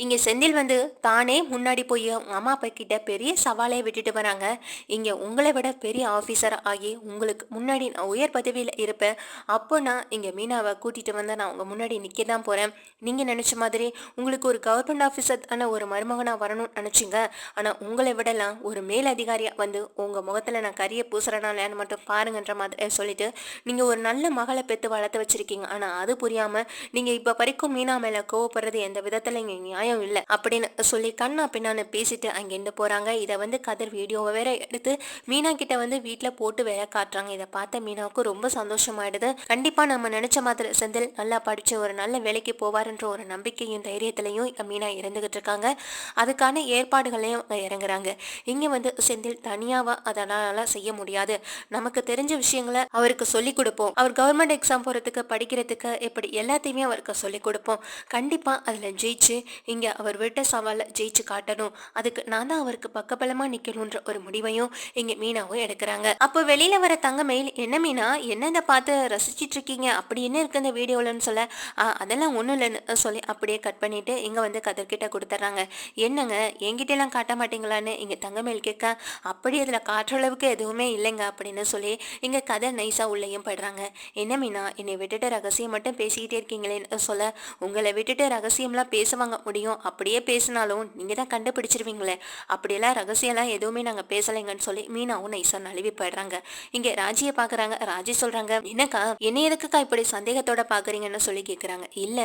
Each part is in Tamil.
இங்க செந்தில் வந்து தானே முன்னாடி போய் அவங்க அம்மா அப்பா கிட்ட பெரிய சவாலே விட்டுட்டு வராங்க. இங்க உங்களை விட பெரிய ஆபீசர் ஆகி உங்களுக்கு முன்னாடி நான் உயர் பதவியில இருப்பேன். அப்போ நான் இங்க மீனாவை கூட்டிட்டு வந்து நான் உங்க முன்னாடி நிக்க தான் போறேன். நீங்க நினைச்ச மாதிரி உங்களுக்கு ஒரு கவர்மெண்ட் ஆபீசர் ஆன ஒரு மருமகனா வரணும்னு நினைச்சீங்க. ஆனா உங்களை விடலாம் ஒரு மேல் அதிகாரியா வந்து உங்க முகத்துல நான் கரிய பூசுறனாலன்னு மட்டும் பாருங்கன்ற மாதிரி சொல்லிட்டு நீங்க ஒரு நல்ல மகளை பெத்து வளர்த்து வச்சிருக்கீங்க. ஆனா அது புரியாம நீங்க இப்ப வரைக்கும் மீனா மேல கோவப்படுறது எந்த விதத்துல இங்க நியாயம் இல்ல அப்படின்னு சொல்லி கண்ணா பின்னான்னு பேசிட்டு அங்கிருந்து போறாங்க. இதை வந்து கதிர் வீடியோவை வேற எடுத்து மீனா கிட்ட வந்து வீட்டுல போட்டு வேற காட்டுறாங்க. இதை பார்த்த மீனாவுக்கு ரொம்ப சந்தோஷமாயிடுது. கண்டிப்பா நம்ம நினைச்ச மாதிரி செந்தில் நல்லா படிச்சு ஒரு நல்ல வேலைக்கு போவாருன்ற ஒரு நம்பிக்கையும் தைரியத்திலையும் மீனா இருந்துகிட்டு இருக்காங்க. அதுக்கான ஏற்பாடுகளையும் இறங்குறாங்க. இங்க வந்து செந்தில் தனியாவா அதனால செய்ய முடியாது. நமக்கு தெரிஞ்ச விஷயங்களை அவருக்கு சொல்லி கொடுப்போம். அவர் கவர்மெண்ட் எக்ஸாம் போறதுக்கு படிக்கிறதுக்கு இப்படி எல்லாத்தையுமே அவருக்கு சொல்லி கொடுப்போம். கண்டிப்பா அதுல ஜெயிச்சு இங்க அவர் விட்ட சவால ஜெயிச்சு காட்டணும். அதுக்கு நான் தான் அவருக்கு பக்கபலமா நிக்கணும்ன்ற ஒரு முடிவையும் இங்க மீனாவும் எடுக்கிறாங்க. அப்போ வெளியில வர தங்கமயில், என்ன மீனா என்னத பார்த்து ரசிச்சிட்டு இருக்கீங்க, அப்படி என்ன இருக்கு இந்த வீடியோலன்னு சொல்ல, அதெல்லாம் ஒண்ணும் இல்லைன்னு சொல்லி அப்படியே கட் பண்ணிட்டு இங்க வந்து கதிர்கிட்ட கொடுத்துட்றாங்க. என்னங்க என்கிட்ட எல்லாம் காட்ட மாட்டீங்களான்னு இங்க தங்கமயில் கேட்க, அப்படி அதுல காட்டுற அளவுக்கு எதுவுமே இல்லைங்க அப்படின்னு சொல்லி இங்க கதை நைஸா உள்ளேயும் படுறாங்க. என்ன மீனா என்னை விட்டுட்டு ரகசியம் மட்டும் பேசிக்கிட்டே இருக்கீங்களேன்னு சொல்ல, உங்களை விட்டுட்டு ரகசியம்லாம் பேசுவாங்க முடியும், அப்படியே பேசினாலும் நீங்க தான் கண்டுபிடிச்சிருவீங்களே, அப்படியெல்லாம் ரகசியம்லாம் எதுவுமே நாங்க பேசலைங்கன்னு சொல்லி மீனாவும் நைஸா நழுவி போயிடுறாங்க. இங்க ராஜியை பாக்குறாங்க. ராஜி சொல்றாங்க, என்னக்கா என்ன எதுக்குக்கா இப்படி சந்தேகத்தோட பாக்குறீங்கன்னு சொல்லி கேக்குறாங்க. இல்ல,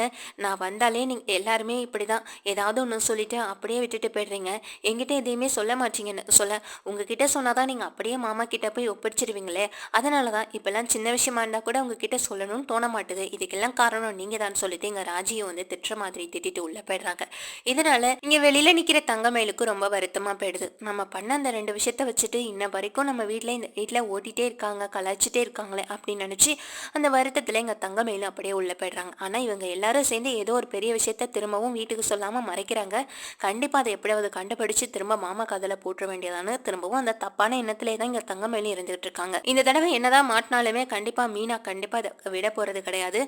நான் வந்தாலே நீங்க எல்லாருமே இப்படிதான் ஏதாவது ஒண்ணு சொல்லிட்டு அப்படியே விட்டுட்டு போயிடுறீங்க, என்கிட்ட எதையுமே சொல்ல மாட்டீங்கன்னு சொல்ல, உங்ககிட்ட சொன்னாதான் நீங்க அப்படியே மாமா கிட்ட போய் ஒப்பிடிச்சிருவீங்களே, அதனாலதான் இப்பெல்லாம் சின்ன விஷயமா இருந்தா கூட உங்ககிட்ட சொல்லணும்னு தோண மாட்டுது, இதுக்கெல்லாம் காரணம் நீங்க தான் சொல்லிட்டு இங்க ராஜியை வந்து திட்டுற மாதிரி திட்டிட்டு உள்ள போயிடுறாங்க. இதனால இங்க வெளியில நிக்கிற தங்கமயிலுக்கு ரொம்ப வருத்தமா போயிடுது. நம்ம பண்ண அந்த 2 விஷயத்த வச்சுட்டு இன்ன வரைக்கும் நம்ம இந்த வீட்டுல ஓட்டிட்டே இருக்காங்க, கலாய்ச்சிட்டே இருக்காங்களே அப்படின்னு நினைச்சு அந்த வருத்தத்துல எங்க தங்கமயிலும் அப்படியே உள்ள போயிடுறாங்க. ஆனா இவங்க எல்லாரும் சேர்ந்து ஏதோ ஒரு பெரிய விஷயத்த திரும்பவும் வீட்டுக்கு சொல்லாம மறைக்கிறாங்க. கண்டிப்பா அதை எப்படியாவது கண்டுபிடிச்சு திரும்ப மாமா காதுல போட்டுற வேண்டியதானு திரும்பவும் அந்த தப்பான எண்ணத்திலே தான் இங்க தங்கமயிலும் இருந்துகிட்டு இருக்காங்க. இந்த தடவை என்னதான் மாட்டினாலுமே கண்டிப்பா மீனா கண்டிப்பா அதை விட போறது கிடையாது.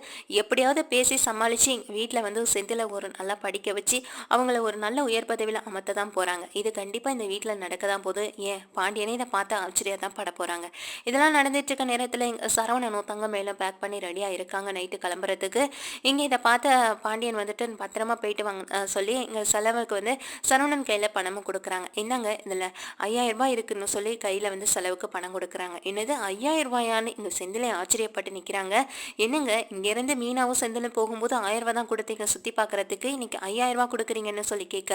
எப்படியாவது பேசி சமாளிச்சு வீட்டுல வந்து செந்தில ஒரு நல்லா படிக்க வச்சு அவங்கள ஒரு நல்ல உயர் பதவியில அமர்த்த தான் போறாங்க. இது கண்டிப்பா இந்த வீட்டுல நடக்க தான் போகுது. ஏன் பாண்டியனே இதை பார்த்து ஆச்சரியம் தான் பட போறாங்க. இதெல்லாம் நடந்துட்டு இருக்க நேரத்துல சரவணனும் தங்கமயிலும் பேக் பண்ணி ரெடியா இருக்காங்க நைட்டு கிளம்புறதுக்கு. இங்க இதை பார்த்த பாண்டியன் வந்துட்டு பத்திரமா போயிட்டு வாங்க சொல்லி இங்க செலவுக்கு வந்து சரவணன் கையில பணமும் கொடுக்குறாங்க. என்னங்க இதுல 5000 ரூபாய் இருக்குன்னு சொல்லி கையில வந்து செலவுக்கு பணம் கொடுக்குறாங்க. என்னது 5000 ரூபாயான்னு இங்க செந்திலை ஆச்சரியப்பட்டு நிக்கிறாங்க. என்னங்க இங்க இருந்து மீனாவும் செந்திலும் போகும்போது 1000 ரூபாய் தான் கொடுத்தீங்க சுத்தி பாக்குறதுக்கு, இன்னைக்கு 5000 ரூபாய் கொடுக்குறீங்கன்னு சொல்லி கேட்க,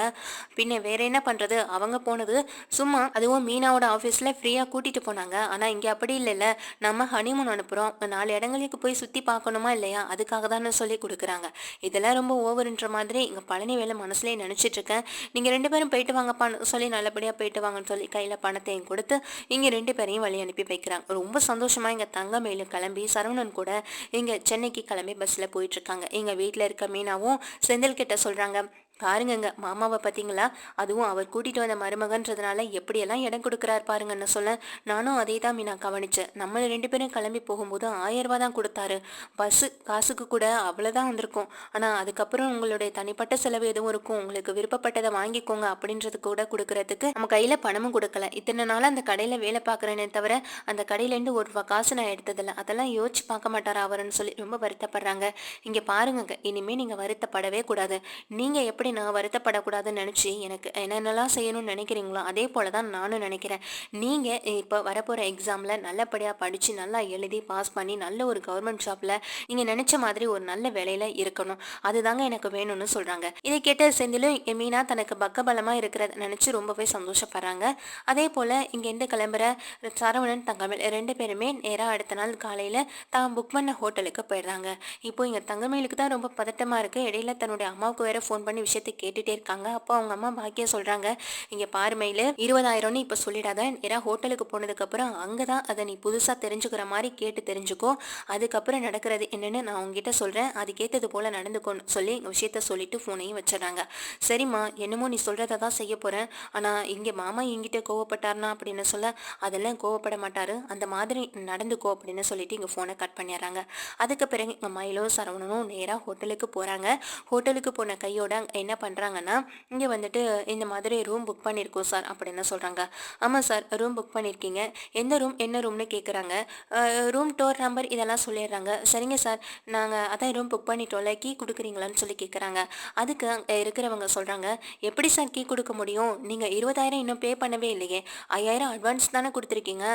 பின்ன வேற என்ன பண்றது, அவங்க போனது சும்மா அதுவும் மீனாவோட ஆபீஸ்ல ஃப்ரீயா கூட்டிட்டு போனாங்க. ஆனா இங்க அப்படி இல்லைல்ல, நம்ம ஹனிமூன் அனுப்புறோம், 4 இடங்களுக்கு போய் சுத்தி பார்க்கணுமா இல்லையா, அதுக்காக தான் சொல்லி கொடுக்குறாங்க. இதெல்லாம் ரொம்ப ஓவர்ன்ற மாதிரி இங்க பழனி வேலை மனசுலயே நினைச்சிட்டு இருக்கேன். நீங்க 2 பேரும் போயிட்டு வாங்கப்பான்னு சொல்லி நல்லபடியா போயிட்டு வாங்கன்னு சொல்லி கையில பணத்தையும் கொடுத்து இங்க 2 பேரையும் வழி அனுப்பி வைக்கிறாங்க. ரொம்ப சந்தோஷமா இங்க தங்கமயிலும் கிளம்பி சரவணன் கூட இங்க சென்னைக்கு கிளம்பி பஸ்ல போயிட்டு இருக்காங்க. எங்க வீட்டுல இருக்க மீனாவும் செந்தில் கிட்ட சொல்றாங்க, பாருங்கங்க மாமாவை பார்த்தீங்களா, அதுவும் அவர் கூட்டிட்டு வந்த மருமகன்றதுனால எப்படியெல்லாம் இடம் கொடுக்குறாரு பாருங்கன்னு சொல்ல, நானும் அதே தான் மீனா கவனிச்சேன். நம்ம 2 பேரும் கிளம்பி போகும்போது 1000 ரூபாய் தான் கொடுத்தாரு, பஸ்ஸு காசுக்கு கூட அவ்வளோதான் வந்திருக்கும். ஆனால் அதுக்கப்புறம் உங்களுடைய தனிப்பட்ட செலவு எதுவும் இருக்கும், உங்களுக்கு விருப்பப்பட்டதை வாங்கிக்கோங்க அப்படின்றது கூட கொடுக்கறதுக்கு நம்ம கையில் பணமும் கொடுக்கல. இத்தனை நாள் அந்த கடையில் வேலை பார்க்குறேனே தவிர அந்த கடையிலேருந்து ஒரு ரூபா காசு நான் எடுத்ததில்லை, அதெல்லாம் யோசிச்சு பார்க்க மாட்டாரா அவருன்னு சொல்லி ரொம்ப வருத்தப்படுறாங்க. இங்கே பாருங்க, இனிமேல் நீங்கள் வருத்தப்படவே கூடாது. நீங்கள் எப்படி நான் வருத்தப்படக்கூடாதுன்னு நினச்சி எனக்கு என்னென்னலாம் செய்யணும்னு நினைக்கிறீங்களோ அதே போல தான் நானும் நினைக்கிறேன். நீங்கள் இப்போ வரப்போகிற எக்ஸாமில் நல்லபடியாக படித்து நல்லா எழுதி பாஸ் பண்ணி நல்ல ஒரு கவர்மெண்ட் ஜாப்பில் நீங்கள் நினச்ச மாதிரி ஒரு நல்ல வேலையில் இருக்கணும், அதுதாங்க எனக்கு வேணும்னு சொல்கிறாங்க. இதை கேட்ட செந்திலும் மீனா தனக்கு பக்கபலமாக இருக்கிறத நினச்சி ரொம்பவே சந்தோஷப்படுறாங்க. அதே போல் இங்கேருந்து கிளம்புற சரவணன் தங்கமேல் 2 பேருமே நேராக அடுத்த நாள் காலையில் தான் புக் பண்ண ஹோட்டலுக்கு போயிடுறாங்க. இப்போ இங்கே தங்கமேலுக்கு தான் ரொம்ப பதட்டமாக இருக்குது. இடையில தன்னுடைய அம்மாவுக்கு வேற ஃபோன் பண்ணி விஷயத்தை கேட்டுட்டே இருக்காங்க. அப்போ அவங்க அம்மா பாக்கியா சொல்றாங்க, இங்க பாரு மயிலு, 20,000ன்னு இப்ப சொல்லிடாத, நேரா ஹோட்டலுக்கு போனதுக்கு அப்புறம் அங்கதான் அதை நீ புதுசா தெரிஞ்சுக்கிற மாதிரி கேட்டு தெரிஞ்சுக்கோ, அதுக்கப்புறம் நடக்கிறது என்னன்னு நான் உங்ககிட்ட சொல்றேன், அதுக்கேத்தது போல நடந்துக்கோன்னு சொல்லி எங்க விஷயத்த சொல்லிட்டு போனையும் வச்சிடறாங்க. சரிம்மா, என்னமோ நீ சொல்றதை தான் செய்ய போறேன், ஆனா இங்க மாமா என்கிட்ட கோவப்பட்டார்னா அப்படின்னு சொல்ல, அதெல்லாம் கோவப்பட மாட்டாரு, அந்த மாதிரி நடந்துக்கோ அப்படின்னு சொல்லிட்டு இங்க போனை கட் பண்ணிடுறாங்க. அதுக்கு பிறகு இங்க மயிலும் சரவணனும் நேரா ஹோட்டலுக்கு போறாங்க. ஹோட்டலுக்கு போன கையோட என்ன பண்ணுறாங்கன்னா, இங்கே வந்துட்டு இந்த மாதிரி ரூம் புக் பண்ணியிருக்கோம் சார் அப்படின்னு சொல்கிறாங்க. ஆமாம் சார், ரூம் புக் பண்ணியிருக்கீங்க. எந்த ரூம் என்ன ரூம்னு கேட்குறாங்க. ரூம் டோர் நம்பர் இதெல்லாம் சொல்லிடுறாங்க. சரிங்க சார், நாங்கள் அதான் ரூம் புக் பண்ணிட்டோம்ல, கீ கொடுக்குறீங்களான்னு சொல்லி கேட்குறாங்க. அதுக்கு அங்கே இருக்கிறவங்க சொல்கிறாங்க, எப்படி சார் கீ கொடுக்க முடியும்? நீங்கள் 20,000 இன்னும் பே பண்ணவே இல்லையே. 5,000 அட்வான்ஸ் தானே கொடுத்துருக்கீங்க.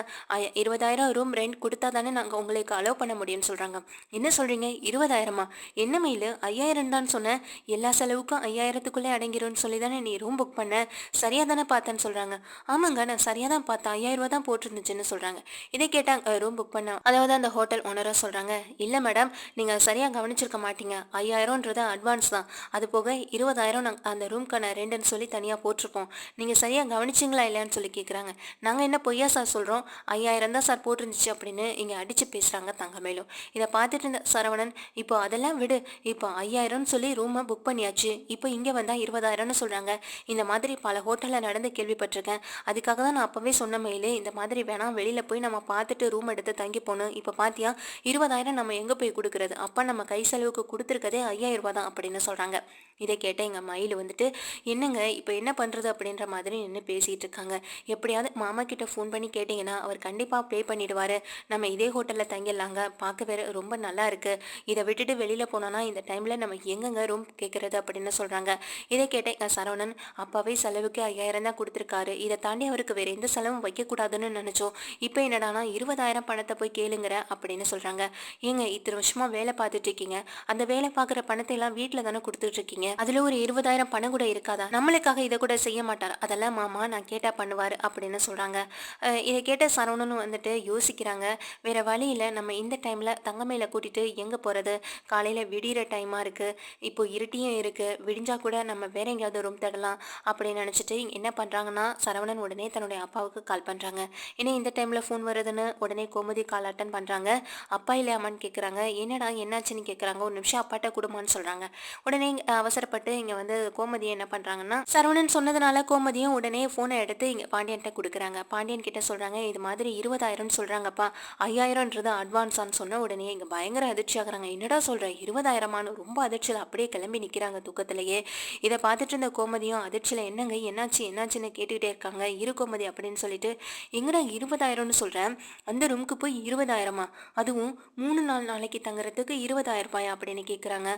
20,000 ரூம் ரெண்ட் கொடுத்தா தானே நாங்கள் உங்களுக்கு அலோவ் பண்ண முடியும்னு சொல்கிறாங்க. என்ன சொல்கிறீங்க? 20,000மா? என்ன மெயில்? 5,000 தான் சொன்னேன். எல்லா செலவுக்கும் 5,000த்துக்குள்ளே அடங்கிரும்னு சொல்லி தானே நீ ரூம் புக் பண்ண. சரியாக தானே பார்த்தேன்னு சொல்கிறாங்க. ஆமாங்க, நான் சரியாக தான் பார்த்தேன். 5,000 தான் போட்டிருந்துச்சுன்னு சொல்கிறாங்க. இதை கேட்டால் ரூம் புக் பண்ண அதாவது அந்த ஹோட்டல் ஓனராக சொல்கிறாங்க, இல்லை மேடம், நீங்கள் சரியாக கவனிச்சிருக்க மாட்டீங்க. 5,000ன்றது அட்வான்ஸ் தான். அது போக 20,000 நாங்கள் அந்த ரூம்க்கான ரெண்டுன்னு சொல்லி தனியாக போட்டிருப்போம். நீங்கள் சரியாக கவனிச்சிங்களா இல்லையான்னு சொல்லி கேட்குறாங்க. நாங்கள் என்ன பொய்யா சார் சொல்கிறோம்? 5,000 தான் சார் போட்டிருந்துச்சு அப்படின்னு இங்கே அடித்து பேசுகிறாங்க தங்கமேலும். இதை பார்த்துட்டு இருந்த சரவணன், இப்போ அதெல்லாம் விடு, இப்போ 5,000ன்னு சொல்லி ரூமை புக் பண்ணியாச்சு. இப்போ இங்கே வந்தால் 20,000ன்னு சொல்கிறாங்க. இந்த மாதிரி பல ஹோட்டலில் நடந்து கேள்விப்பட்டிருக்கேன். அதுக்காக தான் நான் அப்போவே சொன்ன மெயிலே, இந்த மாதிரி வேணாம், வெளியில் போய் நம்ம பார்த்துட்டு ரூம் எடுத்து தங்கி போகணும். இப்போ பார்த்தியா 20,000 நம்ம எங்கே போய் கொடுக்குறது? அப்போ நம்ம கை செலவுக்கு கொடுத்துருக்கதே 5,000 தான் அப்படின்னு சொல்கிறாங்க. இதை கேட்ட எங்கள் மயில் வந்துட்டு, என்னங்க இப்போ என்ன பண்ணுறது அப்படின்ற மாதிரி நின்று பேசிகிட்டு இருக்காங்க. எப்படியாவது மாமா கிட்ட ஃபோன் பண்ணி கேட்டிங்கன்னா அவர் கண்டிப்பாக பே பண்ணிடுவார். நம்ம இதே ஹோட்டலில் தங்கிடலாங்க, பார்க்க வேறு ரொம்ப நல்லா இருக்குது. இதை விட்டுட்டு வெளியில் போனோன்னா இந்த டைமில் நம்ம எங்கெங்க ரூம் கேட்குறது அப்படின்னு சொல்கிறாங்க. இதை கேட்ட எங்கள் சரவணன், அப்பாவே செலவுக்கு 5,000 தான் கொடுத்துருக்காரு. இதை தாண்டி அவருக்கு வேறு எந்த செலவும் வைக்கக்கூடாதுன்னு நினச்சோம். இப்போ என்னடானா 20,000 பணத்தை போய் கேளுங்கிற அப்படின்னு சொல்கிறாங்க. ஏங்க, இத்தனை வருஷமாக வேலை பார்த்துட்டு இருக்கீங்க, அந்த வேலை பார்க்குற பணத்தை எல்லாம் வீட்டில் தானே கொடுத்துட்ருக்கீங்க. அதில் ஒரு 20,000 பணம் கூட இருக்காதா? நம்மளுக்காக இதை கூட செய்ய மாட்டார். அதெல்லாம் மாமா நான் கேட்டால் பண்ணுவார் அப்படின்னு சொல்கிறாங்க. இதை கேட்ட சரவணனும் வந்துட்டு யோசிக்கிறாங்க. வேறு வழியில் நம்ம இந்த டைமில் தங்கமயில கூட்டிகிட்டு எங்கே போகிறது? காலையில் விடிகிற டைமாக இருக்குது, இப்போ இருட்டியும் இருக்குது, விடிஞ்சா கூட நம்ம வேற எங்கேயாவது ரூம் தேடலாம் அப்படின்னு நினச்சிட்டு என்ன பண்ணுறாங்கன்னா, சரவணன் உடனே தன்னுடைய அப்பாவுக்கு கால் பண்ணுறாங்க. ஏன்னா இந்த டைமில் ஃபோன் வருதுன்னு உடனே கோமதி கால் அட்டன் பண்ணுறாங்க. அப்பா இல்லையாமான்னு கேட்குறாங்க. என்னடா என்னாச்சுன்னு கேட்குறாங்க. ஒரு நிமிஷம் அப்பாட்ட கொடுமான்னு சொல்கிறாங்க. உடனே அவசரப்பட்டு இங்கே வந்து கோமதியை என்ன பண்ணுறாங்கன்னா, சரவணன் சொன்னதுனால கோமதியும் உடனே ஃபோனை எடுத்து இங்கே பாண்டியன்கிட்ட கொடுக்குறாங்க. பாண்டியன் கிட்ட சொல்கிறாங்க, இது மாதிரி 20,000 சொல்கிறாங்கப்பா, 5,000ன்றது அட்வான்ஸான்னு சொன்ன உடனே இங்கே பயங்கர அதிர்ச்சி ஆகுறாங்க. என்னடா சொல்கிற, 20,000மானு ரொம்ப அதிர்ச்சியில் அப்படியே கிளம்பி நிற்கிறாங்க தூக்கத்திலேயே. இதை பார்த்துட்டு இருந்த கோமதியும் அதிர்ச்சியில், என்னங்க என்னாச்சு என்னாச்சுன்னு கேட்டுக்கிட்டே இருக்காங்க. இரு கோமதி அப்படின்னு சொல்லிட்டு, எங்கடா 20,000ன்னு சொல்கிறேன், அந்த ரூமுக்கு போய் 20,000மா? அதுவும் 3-4 நாளைக்கு தங்குறதுக்கு 20,000 ரூபாயா அப்படின்னு கேட்குறாங்க.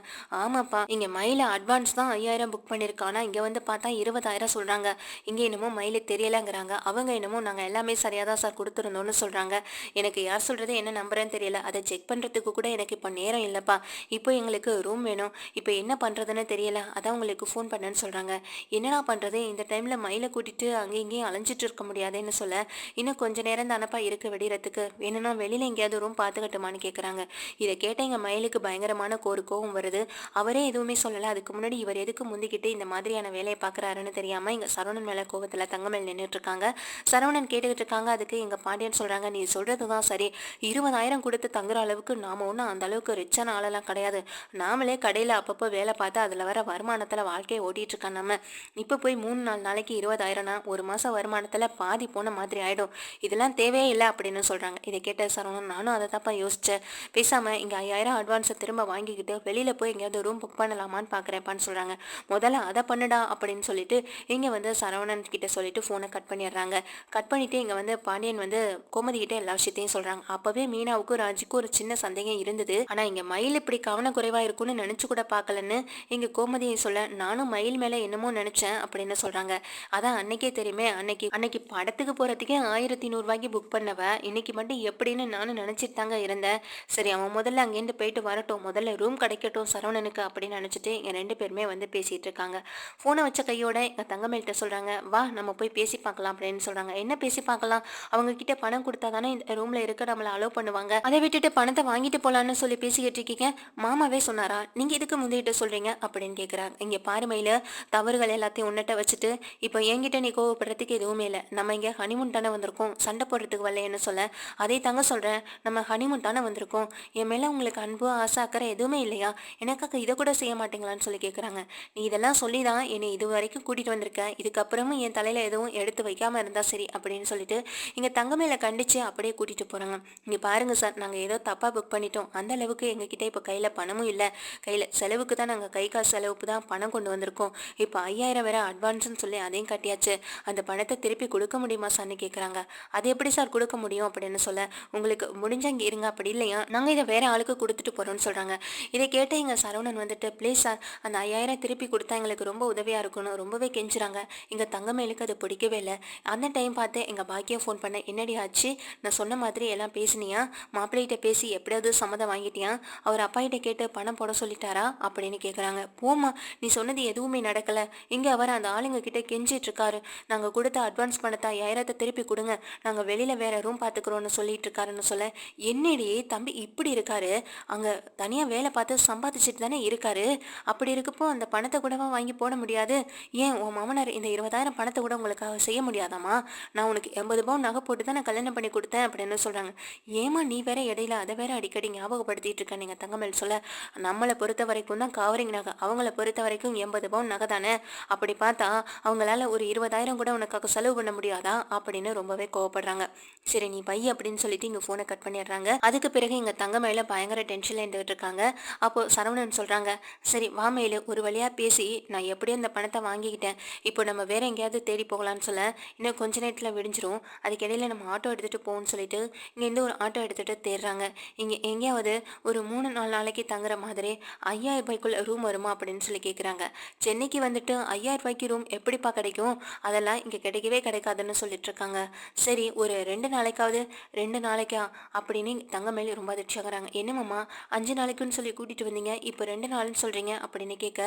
ஆமாப்பா, இங்கே மயில அட்வான்ஸ் தான் 5,000 புக் பண்ணியிருக்கானா, இங்கே வந்து பார்த்தா 20,000 சொல்கிறாங்க. இங்கே என்னமோ மயில தெரியலைங்கிறாங்க. அவங்க என்னமோ நாங்கள் எல்லாமே சரியாக தான் சார் கொடுத்துருந்தோன்னு சொல்கிறாங்க. எனக்கு யார் சொல்கிறது என்ன நம்புறேன்னு தெரியல. அதை செக் பண்ணுறதுக்கு கூட எனக்கு இப்போ நேரம் இல்லைப்பா. இப்போ எங்களுக்கு ரூம் வேணும். இப்போ என்ன பண்ணுறதுன்னு தெரியல, அதான் உங்களுக்கு ஃபோன் பண்ணேன்னு சொல்கிறாங்க. என்னடா பண்ணுறது, இந்த டைமில் மயிலை கூட்டிகிட்டு அங்கேயும் இங்கேயும் அலைஞ்சிட்டு இருக்க முடியாதுன்னு சொல்ல, இன்னும் கொஞ்சம் நேரம் தானப்பா இருக்குது வெடிகிறதுக்கு, வேணும்னா வெளியில் எங்கேயாவது ரூம் பார்த்துக்கட்டுமான்னு கேட்குறாங்க. இதை கேட்ட எங்கள் மயிலுக்கு பயங்கரமான கோவம் வருது. அவரே எதுவுமே சொல்லலை. அதுக்கு முன்னாடி இவர் எதுக்கு முந்திக்கிட்டு இந்த மாதிரியான வேலையை பார்க்குறாருன்னு தெரியாமல் எங்கள் சரவணன் மேலே கோவத்தில் தங்கமேல் நின்றுட்டு இருக்காங்க. சரவணன் கேட்டுக்கிட்டு இருக்காங்க. அதுக்கு எங்கள் பாண்டியன் சொல்கிறாங்க, நீ சொல்கிறது தான் சரி, 20,000 கொடுத்து தங்குற அளவுக்கு நாம் ஒன்றும் அந்த அளவுக்கு ரிச்சான ஆளெல்லாம் கிடையாது. நாமளே கடையில் அப்பப்போ வேலை பார்த்து அதில் வர வருமானத்தில் வாழ்க்கையை ஓட்டிகிட்டு இருக்கான். நம்ம இப்போ போய் 3-4 நாளைக்கு 20,000னா ஒரு மாதம் வருமானத்தில் பாதி போன மாதிரி ஆகிடும். இதெல்லாம் தேவையே இல்லை அப்படின்னு சொல்கிறாங்க. இதை கேட்ட சரவணன், நானும் அதை தான்ப்பா யோசித்தேன், பேசாமல் இங்கே 5,000 அட்வான்ஸை திரும்ப வாங்கிக்கிட்டு வெளியில் போய் எங்கேயாவது ரூம் புக் பண்ணலாமான்னு பார்க்குறேன்ப்பான்னு சொல்கிறாங்க. முதல்ல அதை பண்ணுடா அப்படின்னு சொல்லிட்டு இங்கே வந்து சரவணன் கிட்ட சொல்லிட்டு ஃபோனை கட் பண்ணிடுறாங்க. கட் பண்ணிவிட்டு இங்கே வந்து பாண்டியன் வந்து கோமதி கிட்டே எல்லா விஷயத்தையும் சொல்கிறாங்க. அப்போவே மீனாவுக்கும் ராஜுக்கும் ஒரு சின்ன சந்தேகம் இருந்தது. ஆனால் இங்கே மயில் இப்படி கவனக்குறைவாக இருக்குன்னு நினச்சி கூட பார்க்கலன்னு இங்கே கோமதியை சொல்ல, நானும் மயில் மேலே என்னமோ நினச்சேன் அப்படின்னு சொல்கிறாங்க. அதான் அன்னைக்கே தெரியுமே, அன்னைக்கு படத்துக்கு போகிறதுக்கே 1,100 ரூபாய்க்கு புக் பண்ணவ இன்னைக்கு மட்டும் எப்படின்னு நானும் நினச்சிட்டு தாங்க இருந்தேன். சரி, அவன் முதல்ல அங்கேருந்து போயிட்டு வரட்டும், முதல்ல ரூம் கிடைக்கட்டும் சரவணனுக்கு அப்படின்னு நினச்சிட்டு எங்கள் 2 பேருமே வந்து பேசிகிட்டு இருக்காங்க. ஃபோனை வச்ச கையோட எங்கள் தங்கமேல்கிட்ட சொல்கிறாங்க, வா நம்ம போய் பேசி பார்க்கலாம் அப்படின்னு சொல்கிறாங்க. என்ன பேசி பார்க்கலாம்? அவங்க கிட்ட பணம் கொடுத்தா தானே இந்த ரூமில் இருக்க நம்மளை அலோவ் பண்ணுவாங்க. அதை விட்டுட்டு பணத்தை வாங்கிட்டு போகலான்னு சொல்லி பேசிக்கிட்டு இருக்கீங்க. மாமாவே சொன்னாரா, நீங்கள் எதுக்கு முந்திட்டு சொல்கிறீங்க அப்படின்னு கேட்குறாங்க. இங்கே பாருமையில் தவறுகள் எல்லாத்தையும் உன்னிட்ட வச்சுட்டு இப்போ என்கிட்ட நீ கோவப்படுறதுக்கு எதுவுமே இல்லை. நம்ம இங்கே ஹனிமூன் தானே வந்திருக்கோம், சண்டை போடுறதுக்கு வரலைன்னு சொல்ல, அதே தாங்க சொல்கிறேன், நம்ம ஹனிமூன் தானே வந்திருக்கோம், என் மேலே உங்களுக்கு அன்பு ஆசை அக்கறை எதுவுமே இல்லையா? எனக்காக இதை கூட செய்ய மாட்டீங்களான்னு சொல்லி கேட்குறாங்க. நீ இதெல்லாம் சொல்லி தான் என்னை இது வரைக்கும் கூட்டிகிட்டு வந்திருக்க, இதுக்கப்புறமும் என் தலையில் எதுவும் எடுத்து வைக்காமல் இருந்தால் சரி அப்படின்னு சொல்லிட்டு இங்கே தங்கமயில கண்டித்து அப்படியே கூட்டிகிட்டு போகிறாங்க. இங்கே பாருங்கள் சார், நாங்கள் ஏதோ தப்பாக புக் பண்ணிட்டோம், அந்த அளவுக்கு எங்ககிட்ட இப்போ கையில் பணமும் இல்லை, கையில் செலவுக்கு தான் நாங்கள் கை காசு செலவுக்கு தான் பணம் கொண்டு வந்திருக்கோம், இப்போ 5000 வேற அட்வான்ஸ்னு சொல்லி அதையும் கட்டியாச்சு, அந்த பணத்தை திருப்பி கொடுக்க முடியுமா சார்னு கேட்குறாங்க. அது எப்படி சார் கொடுக்க முடியும் அப்படின்னு சொல்ல, உங்களுக்கு முடிஞ்ச இங்கே இருங்க, அப்படி இல்லையா நாங்கள் இதை வேற ஆளுக்கு கொடுத்துட்டு போகிறோம்னு சொல்கிறாங்க. இதை கேட்ட எங்கள் சரவணன் வந்துட்டு ப்ளீஸ் சார் அந்த 5000 திருப்பி கொடுத்தா எங்களுக்கு ரொம்ப உதவியாக இருக்கணும் ரொம்பவே கெஞ்சுறாங்க. எங்கள் தங்கமயிலுக்கு அது பிடிக்கவே இல்லை. அந்த டைம் பார்த்து எங்கள் பாக்கியம் ஃபோன் பண்ண, என்னடி ஆச்சு, நான் சொன்ன மாதிரி எல்லாம் பேசினியா, மாப்பிள்ளைகிட்ட பேசி எப்படியாவது சம்மதம் வாங்கிட்டியா, அவர் அப்பாகிட்ட கேட்டு பணம் போட சொல்லிட்டாரா அப்படின்னு கேட்குறாங்க. போமா, நீ சொன்னது எதுவுமே நடக்கலை, இங்கே அவர் அந்த ஆளுங்க கிட்ட கெஞ்சிட்டு இருக்காரு, நாங்கள் கொடுத்த அட்வான்ஸ் பணத்தை 5000 திருப்பி கொடுங்க, நாங்கள் வெளியில் வேற ரூம் பார்த்துக்குறோன்னு சொல்லிட்டு இருக்காருன்னு சொல்ல, என்னடி தம்பி இப்படி இருக்காரு, அங்கே தனியாக வேலை பார்த்து சம்பாதிச்சுட்டு தானே இருக்காரு, அப்படி இருக்கப்போ அந்த பணத்தை கூடவா வாங்கி போட முடியாது, ஏன் உன் மாமனார் இந்த 20,000 பணத்தை கூட உங்களுக்காக செய்ய முடியாதாம்மா, நான் உனக்கு 80 பவுன் நகை போட்டு தான் நான் கல்யாணம் பண்ணி கொடுத்தேன் அப்படின்னு சொல்கிறாங்க. ஏமா நீ வேற இடையில அதை வேற அடிக்கடி ஞாபகப்படுத்திட்டு இருக்க நீங்கள் தங்கமேல் சொல்ல, நம்மளை பொறுத்த வரைக்கும் தான் கவரிங் நகை, அவங்கள பொறுத்த வரைக்கும் 80 பவுன் நகை தானே, அப்படி பார்த்தா அவங்களால ஒரு 20,000 கூட உனக்காக செலவு பண்ண முடியாதா அப்படின்னு ரொம்பவே கோவப்படுறாங்க. சரி நீ பை அப்படின்னு சொல்லிட்டு இங்கே ஃபோனை கட் பண்ணிடுறாங்க. அதுக்கு பிறகு எங்கள் தங்கமயில பயங்கர டென்ஷனில் இருந்துகிட்டு இருக்காங்க. அப்போது சரவணன் சொல்கிறாங்க, சரி வா மயிலு, ஒரு வழியாக பேசி நான் எப்படியும் இந்த பணத்தை வாங்கிக்கிட்டேன், இப்போ நம்ம வேற எங்கேயாவது தேடி போகலான்னு சொல்ல, இன்னும் கொஞ்ச நேரத்தில் விடிஞ்சிரும், அதுக்கிடையில் நம்ம ஆட்டோ எடுத்துகிட்டு போவோம்னு சொல்லிட்டு இங்கேருந்து ஒரு ஆட்டோ எடுத்துகிட்டு தேடுறாங்க. இங்கே எங்கேயாவது ஒரு 3-4 நாளைக்கு தங்குற மாதிரி 5000 ரூபாய்க்குள்ள ரூம் வருமா அப்படின்னு சொல்லி கேட்குறாங்க. சென்னைக்கு வந்துட்டு 5000 ரூபாய்க்கு ரூம் எப்படிப்பா கிடைக்கும், அதெல்லாம் இங்கே கிடைக்கவே கிடைக்காதுன்னு சொல்லிட்டு இருக்காங்க. சரி ஒரு 2 நாளைக்காவது, 2 நாளைக்கா அப்படின்னு தங்கமேல் ரொம்ப அதிர்ச்சியாகிறாங்க. என்னமாம்மா 5 நாளைக்குன்னு சொல்லி கூட்டிகிட்டு வந்தீங்க, இப்போ 2 நாள்னு சொல்கிறீங்க அப்படின்னு கேட்க,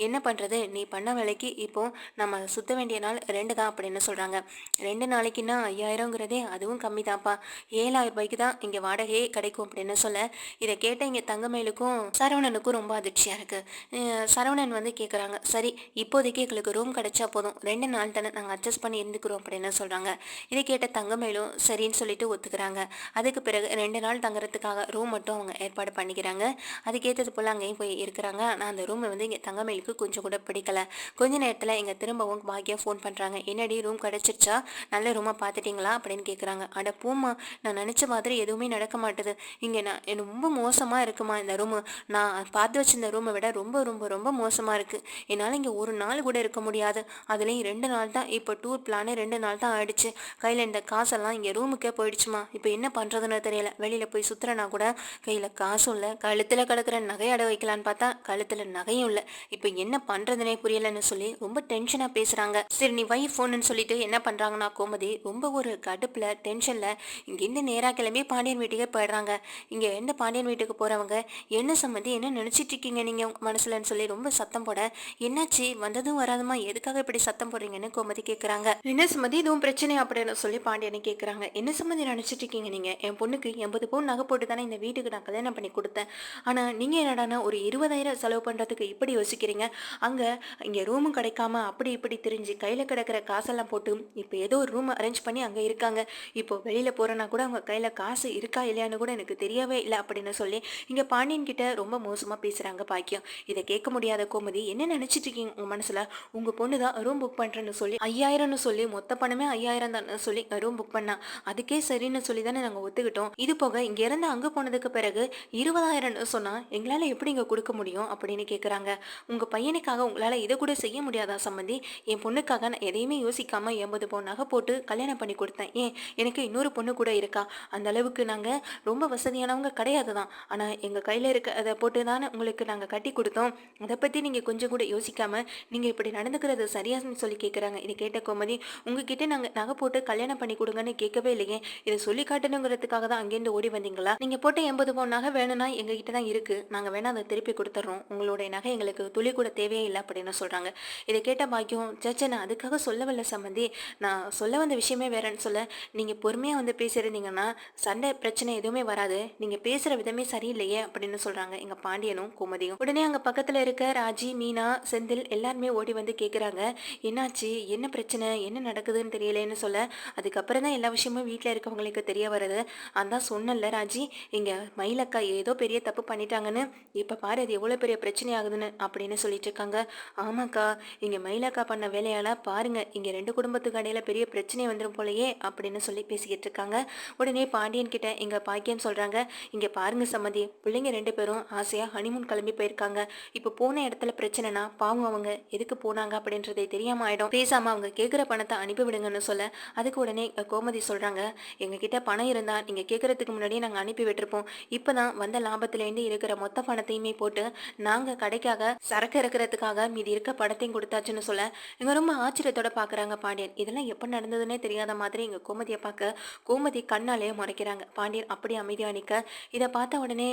என்ன பண்ணுறது, நீ பண்ண வேலைக்கு இப்போ நம்ம சுற்ற வேண்டிய நாள் 2 தான் அப்படின்னு சொல்கிறாங்க. 2 நாளைக்குன்னா 5000ங்கிறதே அதுவும் கம்மி தான்ப்பா, 7000 ரூபாய்க்கு தான் இங்கே வாடகையே கிடைக்கும் அப்படின்னு சொல்ல, இதை கேட்ட இங்கே தங்கமயிலுக்கும் சரவணனுக்கும் ரொம்ப அதிர்ச்சியாக இருக்குது. சரவணன் வந்து கேட்குறாங்க, சரி இப்போதைக்கு எங்களுக்கு ரூம் கிடைச்சா போதும், 2 நாள் தானே நாங்கள் அட்ஜஸ்ட் பண்ணி இருந்துக்கிறோம் அப்படின்னு சொல்கிறாங்க. இதை கேட்ட தங்கமயிலும் சரின்னு சொல்லிட்டு ஒத்துக்கிறாங்க. அதுக்கு பிறகு 2 நாள் தங்குறதுக்காக ரூம் மட்டும் அவங்க ஏற்பாடு பண்ணிக்கிறாங்க. அதுக்கேற்றது போல் அங்கேயும் போய் இருக்கிறாங்க. ஆனால் அந்த ரூமை வந்து இங்கே தங்கமயிலுக்கு கொஞ்சம் கூட பிடிக்கல. கொஞ்ச நேரத்தில் இங்கே திரும்பவும் பாக்கியம் ஃபோன் பண்ணுறாங்க. என்னடி ரூம் கிடச்சிருச்சா, நல்ல ரூமாக பார்த்துட்டிங்களா அப்படின்னு கேட்குறாங்க. அட பூமா, நான் நினச்ச மாதிரி எதுவுமே நடக்க மாட்டுது, இங்கே எனக்கு ரொம்ப மோசமாக இருக்குமா இந்த ரூமு, நான் பார்த்து வச்சிருந்த ரூமை விட ரொம்ப ரொம்ப ரொம்ப மோசமாக இருக்குது, என்னால் இங்கே ஒரு நாள் கூட இருக்க முடியாது, அதுலேயும் 2 நாள் தான், இப்போ டூர் பிளானே 2 நாள் தான் ஆயிடுச்சு, கையில் இந்த காசெல்லாம் இங்கே ரூமுக்கே போயிடுச்சுமா, இப்போ என்ன பண்ணுறதுன்னு தெரியல, வெளியில் போய் சுற்றுறனா கூட கையில் காசும் இல்லை, கழுத்தில் கிடக்கிற நகை அடை வைக்கலான்னு பார்த்தா கழுத்தில் நகையும் இல்லை, இப்போ என்ன பண்ணுறதுனே புரியலைன்னு சொல்லி ரொம்ப டென்ஷனாக பேசுகிறாங்க. சரி நீ வை ஃபோனுன்னு சொல்லிட்டு என்ன பண்ணுறாங்கன்னா கோமதி ரொம்ப ஒரு கடுப்பில் டென்ஷனில் இங்கேருந்து நேராக கிளம்பி பாண்டியன் வீட்டுக்கே போயிடுறாங்க. இங்கே எந்த பாண்டியன் வீட்டுக்கு போகிறவங்க, என்ன சம்மந்தி என்ன நினச்சிட்டு இருக்கீங்க நீங்கள் மனசுலன்னு சொல்லி ரொம்ப சத்தம் போட, என்னாச்சு வந்ததும் வராதுமா எதுக்காக இப்படி சத்தம் போடுறீங்கன்னு கோமதி கேட்குறாங்க. என்ன சம்மந்தி இதுவும் பிரச்சனை அப்படின்னு சொல்லி பாண்டியனை கேட்குறாங்க. என்ன சம்மந்தி நினச்சிட்டு இருக்கீங்க நீங்கள், என் பொண்ணுக்கு 80 பவுன் நகை போட்டு தானே இந்த வீட்டுக்கு நான் கல்யாணம் பண்ணி கொடுத்தேன், ஆனால் நீங்கள் என்னடானா ஒரு 20,000 செலவு பண்ணுறதுக்கு இப்படி யோசிக்கிறீங்க, அங்கே இங்கே ரூமும் கிடைக்காம அப்படி இப்படி தெரிஞ்சு கையில் கிடக்கிற காசெல்லாம் போட்டு இப்போ ஏதோ ஒரு ரூம் அரேஞ்ச் பண்ணி அங்கே இருக்காங்க, இப்போ வெளியில் போகிறேன்னா கூட அவங்க கையில் காசு இருக்கா இல்லையான்னு கூட எனக்கு தெரியவே இல்லை அப்படின்னு சொல்லி இங்கே பாண்டியன் கிட்ட ரொம்ப மோசமாக பேசுகிறாங்க பாக்கியம். இதை கேட்க முடியாத கோமதி, என்ன நினச்சிட்டு இருக்கீங்க உங்கள் மனசில், உங்கள் பொண்ணு தான் ரூம் புக் பண்ணுறேன்னு சொல்லி 5000ன்னு சொல்லி மொத்த பணமே 5000 தான் சொல்லி ரூம் புக் பண்ணா, அதுக்கே சரின்னு சொல்லி தானே நாங்கள் ஒத்துக்கிட்டோம், இது போக இங்கேருந்து அங்கே போனதுக்கு பிறகு 20,000ன்னு சொன்னால் எங்களால் எப்படி இங்கே கொடுக்க முடியும் அப்படின்னு கேட்குறாங்க. உங்கள் பையனுக்காக உங்களால் இதை கூட செய்ய முடியாதா சம்மந்தி, என் பொண்ணுக்காக நான் எதையுமே யோசிக்காமல் 80 பவுன் நகை போட்டு கல்யாணம் பண்ணி கொடுத்தேன், ஏன் எனக்கு இன்னொரு பொண்ணு கூட இருக்கா, அந்த அளவுக்கு நாங்கள் ரொம்ப வசதியானவங்க கிடையாது தான், ஆனால் எங்கள் கையில் இருக்க அதை போட்டு தானே உங்களுக்கு நாங்கள் கட்டி கொடுத்தோம், அதை பற்றி நீங்கள் கொஞ்சம் கூட யோசிக்காமல் நீங்கள் இப்படி நடந்துக்கிறது சரியான்னு சொல்லி கேட்குறாங்க. இதை கேட்ட கோமதி, உங்ககிட்ட நாங்கள் நகை போட்டு கல்யாணம் பண்ணி கொடுங்கன்னு கேட்கவே இல்லையே, இதை சொல்லி காட்டணுங்கிறதுக்காக தான் அங்கேருந்து ஓடி வந்தீங்களா, நீங்கள் போட்ட 80 பவுன் நகை வேணும்னா எங்ககிட்ட தான் இருக்குது, நாங்கள் வேணால் அதை திருப்பி கொடுத்துட்றோம், உங்களுடைய நகை எங்களுக்கு துளி கூட தேவையே இல்லை அப்படின்னு சொல்கிறாங்க. இதை கேட்ட பாக்கியம், சேச்சே நான் அதுக்காக சொல்லவில்லை சம்மந்தி, நான் சொல்ல வந்த விஷயமே வேறன்னு சொல்ல, நீங்கள் பொறுமையாக வந்து பேசியிருந்தீங்கன்னா சண்டை பிரச்சனை எதுவுமே வராது, நீங்கள் பேசுகிற விதமே சரியில்லையே அப்படின்னு சொல்கிறாங்க எங்கள் பாண்டியனும் கோமதியும். உடனே அங்கே பக்கத்தில் இருக்க ராஜி, மீனா, செந்தில் எல்லாருமே ஓடி வந்து கேட்குறாங்க, என்னாச்சு என்ன பிரச்சனை என்ன நடக்குதுன்னு தெரியலேன்னு சொல்ல, அதுக்கப்புறம் தான் எல்லா விஷயமும் வீட்டில் இருக்கவங்களுக்கு தெரிய வருது, அதான் சொன்னல ராஜி, இங்கே மயிலக்கா ஏதோ பெரிய தப்பு பண்ணிட்டாங்கன்னு, இப்போ பாரு அது எவ்வளோ பெரிய பிரச்சனை ஆகுதுன்னு, தானே அப்படின்னு சொல்லிட்டு இருக்காங்க. ஆமாக்கா, இங்க மயிலக்கா பண்ண வேலையால பாருங்க இங்க 2 குடும்பத்துக்கு இடையில பெரிய பிரச்சனை வந்துரும் போலயே அப்படின்னு சொல்லி பேசிக்கிட்டு இருக்காங்க. உடனே பாண்டியன் கிட்ட எங்க பாக்கியம் சொல்றாங்க, இங்க பாருங்க சம்மந்தி, பிள்ளைங்க 2 பேரும் ஆசையா ஹனிமூன் கிளம்பி போயிருக்காங்க. இப்ப போன இடத்துல பிரச்சனைனா பாவம் அவங்க எதுக்கு போனாங்க அப்படின்றதே தெரியாம ஆயிடும். பேசாம அவங்க கேக்குற பணத்தை அனுப்பி விடுங்கன்னு சொல்ல, அதுக்கு உடனே கோமதி சொல்றாங்க, எங்க கிட்ட பணம் இருந்தா நீங்க கேக்குறதுக்கு முன்னாடியே நாங்க அனுப்பி விட்டுருப்போம். இப்பதான் வந்த லாபத்துல இருந்து இருக்கிற மொத்த பணத்தையுமே போட்டு நாங்க கடைக்காக சரக்கு இறக்குறதுக்காக மீதி இருக்க பணத்தையும் கொடுத்தாச்சுன்னு சொல்ல, இங்க ரொம்ப ஆச்சரியத்தோட பாக்குறாங்க பாண்டியன். இதெல்லாம் எப்ப நடந்ததுன்னே தெரியாத மாதிரி இங்க கோமதியை பார்க்க கோமதி கண்ணாலேயே முறைக்கிறாங்க. பாண்டியன் அப்படி அமைதியா நிக்க, இதை பார்த்த உடனே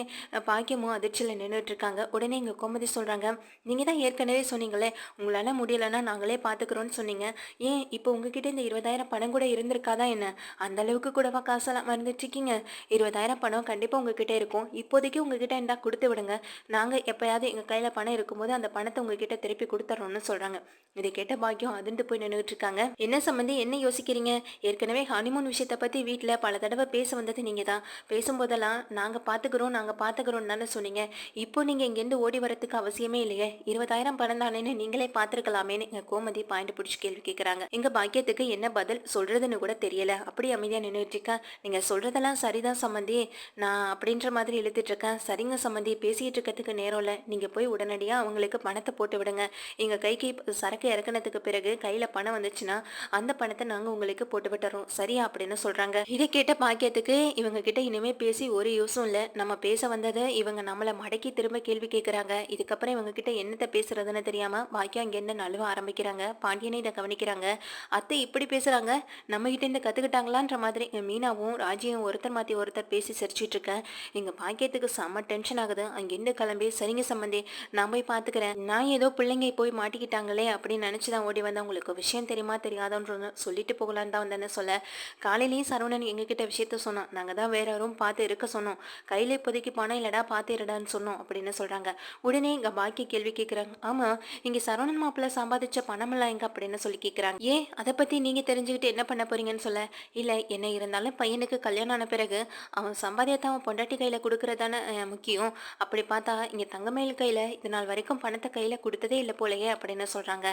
பாக்கியமும் அதிர்ச்சியில நின்றுட்டு இருக்காங்க. உடனே இங்க கோமதி சொல்றாங்க, நீங்க தான் ஏற்கனவே சொன்னீங்களே உங்களால முடியலன்னா நாங்களே பாத்துக்கிறோம்னு சொன்னீங்க. ஏன் இப்போ உங்ககிட்ட இந்த 20,000 பணம் கூட இருந்திருக்காதா என்ன? அந்த அளவுக்கு கூடவா காசெல்லாம் மறந்துட்டு இருக்கீங்க? 20,000 பணம் கண்டிப்பா உங்ககிட்ட இருக்கும். இப்போதைக்கு உங்ககிட்ட இருந்தா கொடுத்து விடுங்க. நாங்க எப்பயாவது எங்க கையில பணம் இருக்கும்போது அந்த பணத்தை உங்ககிட்ட திருப்பி கொடுத்துறோம்னு சொல்றாங்க. இதை கேட்ட பாக்கியம் அதிர்ந்து போய் நின்றுட்டு இருக்காங்க. என்ன சம்பந்தி, என்ன யோசிக்கிறீங்க? ஏற்கனவே ஹனிமூன் விஷயத்தை பத்தி வீட்டுல பல தடவை பேச வந்தது நீங்க தான். பேசும்போதெல்லாம் நாங்க பாத்துக்கிறோம் தானே சொன்னீங்க. இப்போ நீங்க இங்கிருந்து ஓடி வரதுக்கு அவசியமே இல்லையே. 20,000 பணம் தானேன்னு நீங்களே பாத்துருக்கலாமேன்னு எங்க கோமதி பாயிண்ட் பிடிச்சி கேள்வி கேட்கறாங்க. எங்க பாக்கியத்துக்கு என்ன பதில் சொல்றதுன்னு கூட தெரியல. அப்படி அமைதியா நின்றுட்டு இருக்கேன். நீங்க சொல்றதெல்லாம் சரிதான் சம்மந்தி, நான் அப்படின்ற மாதிரி இழுத்துட்டு இருக்கேன். சரிங்க சம்மந்தி, பேசிட்டு இருக்கிறதுக்கு நேரம் இல்லை. நீங்க போய் உடனடியா அவங்களுக்கு பணத்தை போட்டு விடுங்க. எங்க கைக்கு சரக்கு இறக்குனதுக்கு பிறகு கையில பணம் வந்துச்சுன்னா அந்த பணத்தை நாங்க உங்களுக்கு போட்டு விட்டுறோம், சரியா அப்படின்னு சொல்றாங்க. இதை கேட்ட பாக்கியத்துக்கு இவங்க கிட்ட இனிமே பேசி ஒரு யூஸும் இல்லை. நம்ம பேச வந்ததை இவங்க நம்மளை மடக்கி திரும்ப கேள்வி கேட்கறாங்க. இதுக்கப்புறம் இவங்க கிட்ட என்னத்தை பேசுறதுன்னு தெரியாம பாக்கியம் அங்க என்ன நழுவ ஆரம்பிக்கிறாங்க. பாண்டியனை இதை கவனிக்கிறாங்க. அத்தை இப்படி பேசுறாங்க, நம்ம கிட்ட இருந்து கத்துக்கிட்டாங்களான்ற மாதிரி மீனாவும் ராஜியும் ஒருத்தர் மாத்தி ஒருத்தர் பேசி சிரிச்சிட்டு இருக்கேன். எங்க பாக்கியத்துக்கு செம்ம டென்ஷன் ஆகுது. அங்கிருந்து கிளம்பி, சரிங்க சம்பந்தி நான் போய் பாத்துக்கிறேன், நான் ஏதோ பிள்ளைங்க போய் மாட்டிக்கிட்டாங்களே அப்படின்னு நினைச்சுதான் ஓடி வந்தேன். உங்களுக்கு விஷயம் தெரியுமா தெரியாதோன்னு சொல்லிட்டு போகலான்னு தான் வந்தேன்னு சொல்ல, காலையிலயும் சரவணன் எங்ககிட்ட விஷயத்த சொன்னோம். நாங்க தான் வேற யாரும் பார்த்து இருக்க சொன்னோம். கையில இப்போதைக்கு பணம் இல்லடா, பார்த்து இருடான்னு சொன்னோம் அப்படின்னு சொல்றாங்க. உடனே இங்க பாக்கி கேள்வி கேட்கிறாங்க, ஆமா இங்க சரவணன் மாப்பிள்ள சம்பாதிச்ச பணமெல்லாம் எங்க அப்படின்னு சொல்லி கேட்குறாங்க. ஏன் அதை பற்றி நீங்கள் தெரிஞ்சுக்கிட்டு என்ன பண்ண போறீங்கன்னு சொல்ல, இல்லை என்ன இருந்தாலும் பையனுக்கு கல்யாணம் ஆன பிறகு அவன் சம்பாதியத்தை அவன் பொண்டாட்டி கையில் கொடுக்கறதானே முக்கியம். அப்படி பார்த்தா இங்கே தங்கமயில் கையில் இது நாள் வரைக்கும் பணத்தை கையில் கொடுத்ததே இல்லை போலையே அப்படின்னு சொல்கிறாங்க.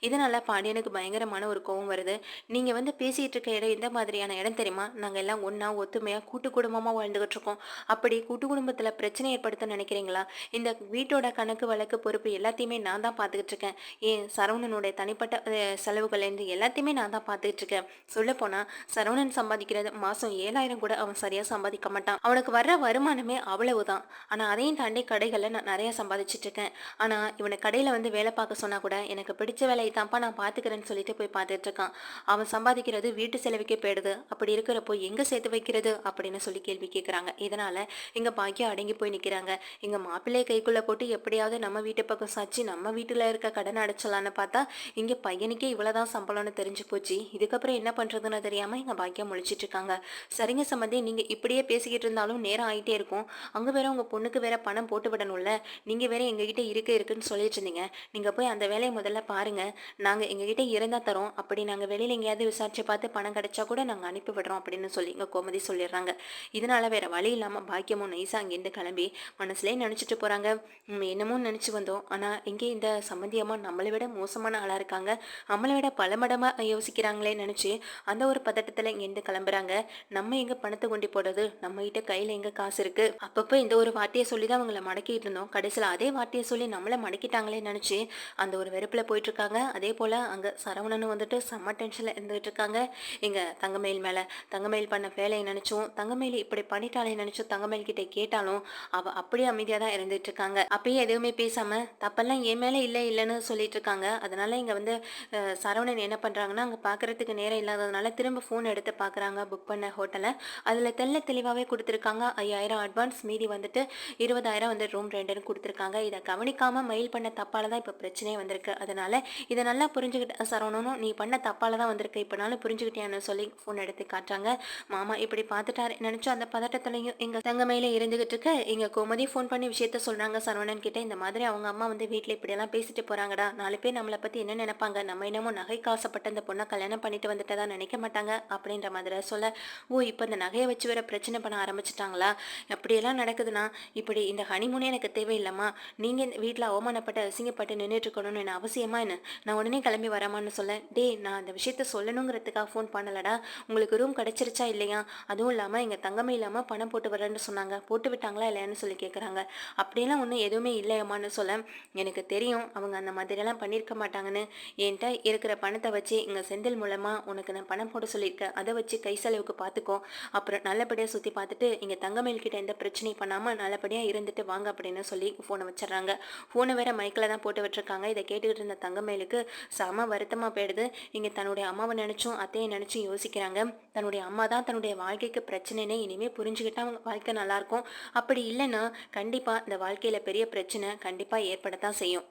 இதனால் பாண்டியனுக்கு பயங்கரமான ஒரு கோவம் வருது. நீங்கள் பேசிகிட்டு இருக்க இடம் எந்த மாதிரியான இடம் தெரியுமா? நாங்கள் எல்லாம் ஒன்றா ஒத்துமையாக கூட்டு குடும்பமாக வாழ்ந்துகிட்டு இருக்கோம். அப்படி கூட்டு குடும்பத்தில் பிரச்சனை ஏற்படுத்த நினைக்கிறீங்களா? இந்த வீட்டோட கணக்கு வழக்கு பொறுப்பு எல்லாத்தையுமே நான் தான் பார்த்துக்கிட்டு இருக்கேன். ஏன் சரவணனுடைய தனிப்பட்ட செலவுகள்லேருந்து எல்லாத்தையுமே நான் தான் பார்த்துட்டு இருக்கேன். சொல்லப்போனால் சரவணன் சம்பாதிக்கிறது மாதம் 7,000 கூட அவன் சரியாக சம்பாதிக்க மாட்டான். அவனுக்கு வர்ற வருமானமே அவ்வளவுதான். ஆனால் அதையும் தாண்டி கடைகளில் நான் நிறையா சம்பாதிச்சுட்டு இருக்கேன். ஆனால் இவனை கடையில் வேலை பார்க்க சொன்னால் கூட எனக்கு பிடிச்ச வேலையை தான்ப்பா நான் பார்த்துக்கிறேன்னு சொல்லிட்டு போய் பார்த்துட்டு இருக்கான். அவன் சம்பாதிக்கிறது வீட்டு செலவுக்கே போயிடுது. அப்படி இருக்கிறப்போ எங்கே சேர்த்து வைக்கிறது அப்படின்னு சொல்லி கேள்வி கேட்குறாங்க. இதனால் எங்கள் பாக்கியம் அடங்கி போய் நிற்கிறாங்க. எங்கள் மாப்பிள்ளையை கைக்குள்ளே போட்டு எப்படியாவது நம்ம வீட்டு பக்கம் சாச்சு நம்ம வீட்டில் இருக்க கடனை அடைச்சலான்னு பார்த்தா இங்கே பையனுக்கே இவ்வளோதான் சம்பளம்னு தெரிஞ்சு போச்சு. இதுக்கப்புறம் என்ன பண்ணுறதுன்னு தெரியாமல் எங்கள் பாக்கியம் முழிச்சிட்டு இருக்காங்க. சரிங்க சம்பந்தி, நீங்கள் இப்படியே பேசிக்கிட்டு இருந்தாலும் நேரம் ஆகிட்டே இருக்கும். அங்கே வேற உங்கள் பொண்ணுக்கு வேற பணம் போட்டு விடணும்ல. நீங்கள் வேற எங்ககிட்ட இருக்குன்னு சொல்லிட்டு இருந்தீங்க. நீங்கள் போய் அந்த வேலையை முதல்ல பாருங்கள். நாங்கள் எங்ககிட்ட இருந்தால் தரோம். அப்படி நாங்கள் வெளியில் எங்கேயாவது விசாரிச்சு பார்த்து பணம் கிடைச்சா கூட நாங்கள் அனுப்பி விடுறோம் அப்படின்னு சொல்லி இங்கே கோமதி சொல்லிடுறாங்க. இதனால வேற வழி இல்லாமல் பாக்கியமும் நைஸாக அங்கேருந்து கிளம்பி மனசுலேயே நினச்சிட்டு போகிறாங்க. என்னமோ நினச்சி வந்தோம், ஆனால் இங்கே இந்த சம்பந்தியம்மா நம்மளை விட மோசமான ஆளாக இருக்காங்க, நம்மளை விட பல மடமாக யோசிக்கிறாங்களே நினச்சி அந்த ஒரு பதட்டத்தில் இங்கேருந்து கிளம்புறாங்க. நம்ம எங்கே பணத்தை கொண்டு போடுறது, நம்ம கிட்ட கையில் எங்கே காசு இருக்குது? அப்பப்போ இந்த ஒரு வார்த்தையை சொல்லி தான் அவங்கள மடக்கிட்டு இருந்தோம். கடைசியில் அதே வார்த்தையை சொல்லி நம்மளை மடக்கிட்டாங்களே நினச்சி அந்த ஒரு வெறுப்பில் போயிட்டுருக்காங்க. அதே போல் அங்கே சரவணனும் செம்ம டென்ஷனில் இருந்துகிட்டு இருக்காங்க. எங்கள் தங்கமயில் மேலே தங்கமயில் பண்ண வேலையை நினச்சோம், தங்கமயில் இப்படி பண்ணிட்டாலே நினச்சோம், தங்கமயில் கிட்டே கேட்டாலும் அவள் அப்படியே அமைதியாக தான் இருந்துட்டு இருக்காங்க. அப்பயே எதுவுமே பேசாமல் தப்பெல்லாம் என் மேலே இல்லைன்னு சொல்லிட்டு இருக்காங்க. அதனால இங்கே சரவணன் என்ன பண்ணுறாங்கன்னா, அங்கே பார்க்குறதுக்கு நேரம் இல்லாததுனால திரும்ப ஃபோன் எடுத்து பார்க்குறாங்க புக் பண்ண ஹோட்டலை. அதில் தெளிவாகவே கொடுத்துருக்காங்க 5,000 அட்வான்ஸ், மீதி 20,000 ரூம் ரெண்டுன்னு கொடுத்துருக்காங்க. இதை கவனிக்காமல் மயில் பண்ண தப்பால் தான் இப்போ பிரச்சனையே வந்திருக்கு. அதனால் இதை நல்லா புரிஞ்சுக்கிட்ட சரவணனும், நீ பண்ண தப்பால் தான் வந்திருக்கு, இப்போனாலும் புரிஞ்சுக்கிட்டேன்னு சொல்லி ஃபோன் எடுத்து காட்டுறாங்க. மாமா இப்படி பார்த்துட்டாரு நினச்சோம். அந்த பதட்டத்துலையும் எங்கள் தங்கமையில் இருந்துகிட்டு இருக்க எங்கள் கோமதி ஃபோன் பண்ணி விஷயத்த சொல்கிறாங்க சரவணன் கிட்ட. இந்த மாதிரி அவங்க அம்மா வீட்டில் இப்படியெல்லாம் பேசிட்டு போகிறாங்கடா, 4 பேர் நம்மளை பற்றி என்ன நினைப்பாங்க, நம்ம என்னமோ நகைக்கு ஆசைப்பட்ட அந்த பொண்ணை கல்யாணம் பண்ணிட்டு வந்துட்டதா நினைக்க மாட்டாங்க அப்படின்ற மாதிரி சொல்ல, ஓ இப்போ இந்த நகையை வச்சு வேற பிரச்சனை பண்ண ஆரம்பிச்சிட்டாங்களா? அப்படியெல்லாம் நடக்குதுன்னா இப்படி இந்த ஹனிமூனே எனக்கு தேவையில்லைம்மா, நீங்கள் இந்த வீட்டில் அவமானப்பட்டு அசிங்கப்பட்டு நின்றுட்டு இருக்கணும்னு என்ன அவசியமா என்ன? நான் உடனே கிளம்பி வரமான்னு சொல்ல, டேய் நான் அந்த விஷயத்த சொல்லணுங்கிறதுக்காக ஃபோன் பண்ணலடா. உங்களுக்கு ரூம் கிடைச்சிருச்சா இல்லையா? அதுவும் இல்லாமல் எங்கள் தங்கமே இல்லாமல் பணம் போட்டு வரேன்னு சொன்னாங்க, போட்டு விட்டாங்களா இல்லையான்னு சொல்லி கேட்குறாங்க. அப்படியெல்லாம் ஒன்றும் எதுவுமே இல்லையம்மான்னு சொல்ல, எனக்கு தெரியும் அவங்க அந்த மாதிரியெல்லாம் பண்ணியிருக்க மாட்டாங்கன்னு. என்கிட்ட இருக்கிற பணத்தை வச்சு இங்கே செந்தில் மூலமாக உனக்கு நான் பணம் போட சொல்லியிருக்கேன், அதை வச்சு கை செலவுக்கு பார்த்துக்கோ. அப்புறம் நல்லபடியாக சுற்றி பார்த்துட்டு இங்கே தங்கமயில் கிட்ட எந்த பிரச்சனையும் பண்ணாமல் நல்லபடியாக இருந்துட்டு வாங்க அப்படின்னு சொல்லி ஃபோனை வச்சிடுறாங்க. ஃபோனை வேற மைக்கில் தான் போட்டு விட்டுருக்காங்க. இதை கேட்டுக்கிட்டு இருந்த தங்கமயிலுக்கு செம வருத்தமாக போயிடுது. இங்கே தன்னுடைய அம்மாவை நினச்சும் அத்தையை நினச்சும் யோசிக்கிறாங்க. தன்னுடைய அம்மா தான் தன்னுடைய வாழ்க்கைக்கு பிரச்சனைன்னு இனிமேல் புரிஞ்சுக்கிட்டா அவங்க வாழ்க்கை நல்லாயிருக்கும். அப்படி இல்லைன்னா கண்டிப்பாக இந்த வாழ்க்கையில் பெரிய பிரச்சனை கண்டிப்பாக ஏற்படத்தான் செய்யும்.